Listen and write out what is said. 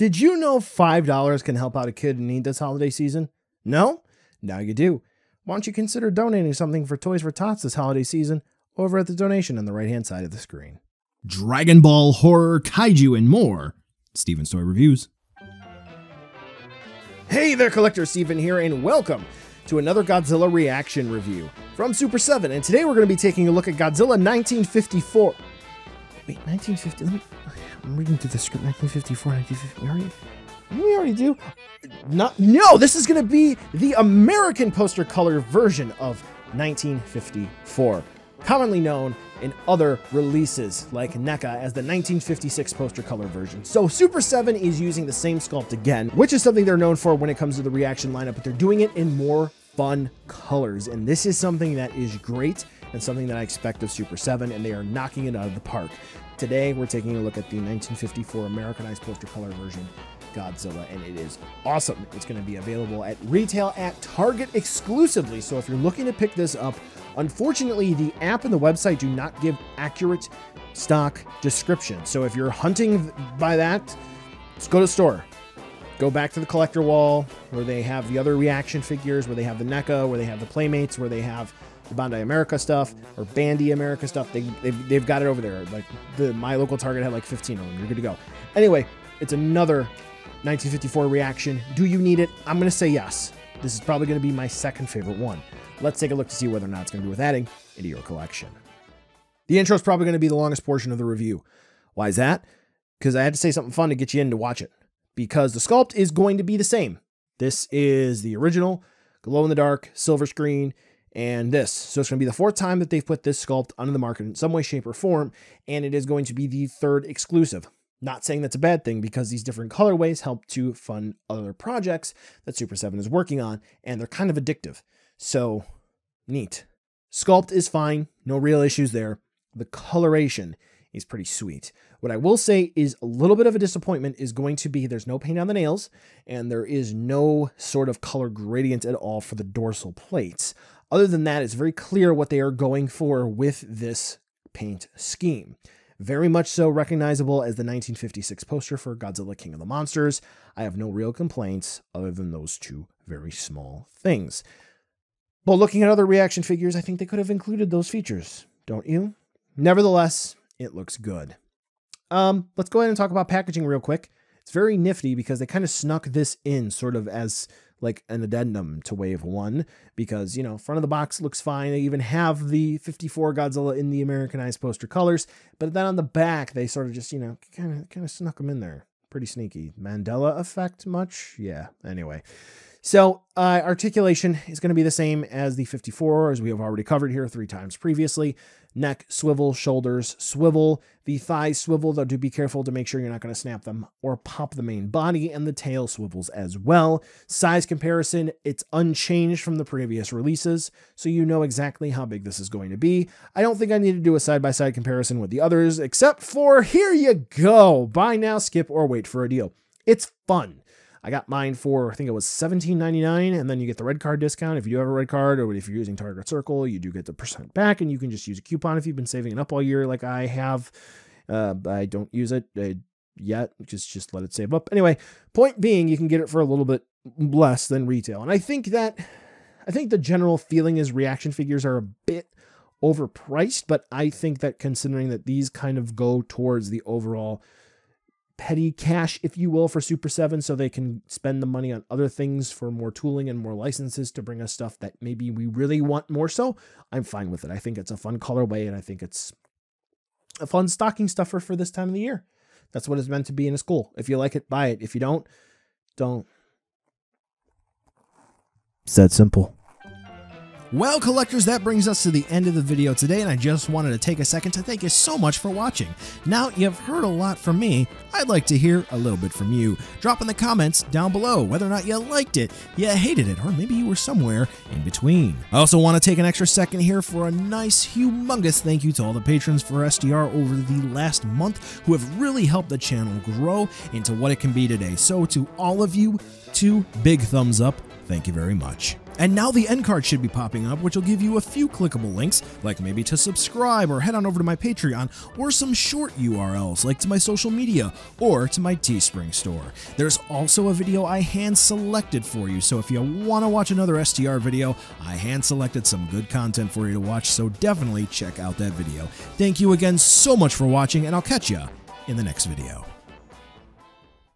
Did you know $5 can help out a kid in need this holiday season? No? Now you do. Why don't you consider donating something for Toys for Tots this holiday season over at the donation on the right-hand side of the screen. Dragon Ball, horror, kaiju, and more. Steven's Toy Reviews. Hey there, Collector Steven here, and welcome to another Godzilla reaction review from Super7. And today we're going to be taking a look at Godzilla 1954. Wait, 1950? I'm reading through the script. 1954, 1950. We already do. No, this is going to be the American poster color version of 1954, commonly known in other releases like NECA as the 1956 poster color version. So Super7 is using the same sculpt again, which is something they're known for when it comes to the reaction lineup, but they're doing it in more fun colors. And this is something that is great and something that I expect of Super7, and they are knocking it out of the park. Today, we're taking a look at the 1954 Americanized poster color version Godzilla, and it is awesome. It's going to be available at retail at Target exclusively. So if you're looking to pick this up, unfortunately, the app and the website do not give accurate stock description. So if you're hunting by that, just go to the store. Go back to the collector wall where they have the other reaction figures, where they have the NECA, where they have the Playmates, where they have the Bandai America stuff or Bandy America stuff. They've got it over there. Like my local Target had like 15 of them. You're good to go. Anyway, it's another 1954 reaction. Do you need it? I'm going to say yes. This is probably going to be my second favorite one. Let's take a look to see whether or not it's going to be worth adding into your collection. The intro is probably going to be the longest portion of the review. Why is that? Because I had to say something fun to get you in to watch it. Because the sculpt is going to be the same. This is the original glow-in-the-dark silver screen and this. So it's going to be the fourth time that they've put this sculpt onto the market in some way, shape, or form, and it is going to be the third exclusive. Not saying that's a bad thing, because these different colorways help to fund other projects that Super7 is working on, and they're kind of addictive. So, neat. Sculpt is fine, no real issues there. The coloration is pretty sweet. What I will say is a little bit of a disappointment is going to be there's no paint on the nails, and there is no sort of color gradient at all for the dorsal plates. Other than that, it's very clear what they are going for with this paint scheme. Very much so recognizable as the 1956 poster for Godzilla King of the Monsters. I have no real complaints other than those two very small things. But looking at other reaction figures, I think they could have included those features, don't you? Nevertheless, it looks good. Let's go ahead and talk about packaging real quick. It's very nifty because they kind of snuck this in sort of as like an addendum to Wave 1 because, you know, front of the box looks fine. They even have the 54 Godzilla in the Americanized poster colors, but then on the back, they sort of just, you know, kind of snuck them in there. Pretty sneaky. Mandela effect much? Yeah, anyway. So articulation is going to be the same as the 54, as we have already covered here 3 times previously. Neck, swivel, shoulders, swivel. The thighs swivel, though do be careful to make sure you're not going to snap them or pop the main body, and the tail swivels as well. Size comparison, it's unchanged from the previous releases, so you know exactly how big this is going to be. I don't think I need to do a side-by-side comparison with the others, except for, here you go, buy now, skip, or wait for a deal. It's fun. I got mine for, I think it was $17.99, and then you get the red card discount. If you have a red card, or if you're using Target Circle, you do get the % back, and you can just use a coupon if you've been saving it up all year like I have. I don't use it yet, just let it save up. Anyway, point being, you can get it for a little bit less than retail. And I think the general feeling is reaction figures are a bit overpriced, but I think that considering that these kind of go towards the overall petty cash, if you will, for Super7, so they can spend the money on other things for more tooling and more licenses to bring us stuff that maybe we really want more so, I'm fine with it. I think it's a fun colorway, and I think it's a fun stocking stuffer for this time of the year. That's what it's meant to be in a school. If you like it, buy it. If you don't, don't. It's that simple. Well, collectors, that brings us to the end of the video today, and I just wanted to take a second to thank you so much for watching. Now, you've heard a lot from me. I'd like to hear a little bit from you. Drop in the comments down below whether or not you liked it, you hated it, or maybe you were somewhere in between. I also want to take an extra second here for a nice, humongous thank you to all the patrons for SDR over the last month who have really helped the channel grow into what it can be today. So to all of you, 2 big thumbs up. Thank you very much. And now the end card should be popping up, which will give you a few clickable links, like maybe to subscribe or head on over to my Patreon, or some short URLs like to my social media or to my Teespring store. There's also a video I hand selected for you, so if you want to watch another STR video, I hand selected some good content for you to watch, so definitely check out that video. Thank you again so much for watching, and I'll catch ya in the next video.